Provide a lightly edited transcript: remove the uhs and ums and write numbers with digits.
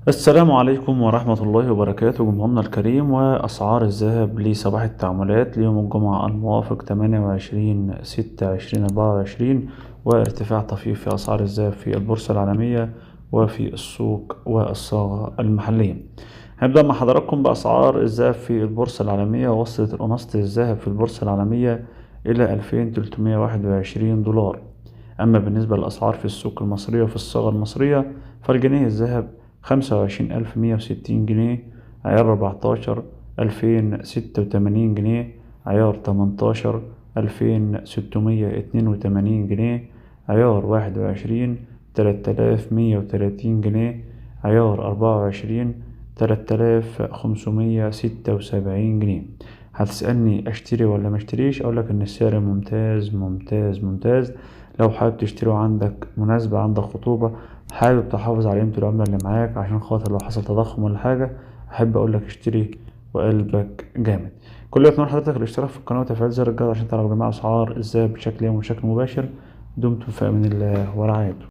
السلام عليكم ورحمة الله وبركاته جمهورنا الكريم. وأسعار الذهب لصباح التعاملات ليوم الجمعة الموافق 28/6/2024، وارتفاع طفيف في أسعار الذهب في البورصة العالمية وفي السوق والصاغة المحلية. هنبدأ مع حضراتكم بأسعار الذهب في البورصة العالمية. وصلت أونصة الذهب في البورصة العالمية إلى 2321 دولار. أما بالنسبة للأسعار في السوق المصرية وفي الصاغة المصرية، فالجنيه الذهب 25,160 جنيه، عيار 14 2086 جنيه، عيار 18 2682 جنيه، عيار 21 3130 جنيه، عيار 24 3576 جنيه. هتسألني اشتري ولا مشتريش؟ اقولك ان السعر ممتاز ممتاز ممتاز. لو حابب تشتري وعندك مناسبة، عندك خطوبة، حابب تحافظ على قيمة العملة اللي معاك عشان خاطر لو حصل تضخم ولا حاجة، أحب أقولك اشتري وقلبك جامد. كل اللي أتمنى حضرتك الاشتراك في القناة وتفعيل زر الجرس عشان تعرف جميع أسعار الذهب بشكل يومي وبشكل مباشر. دمتم في أمان الله ورعايته.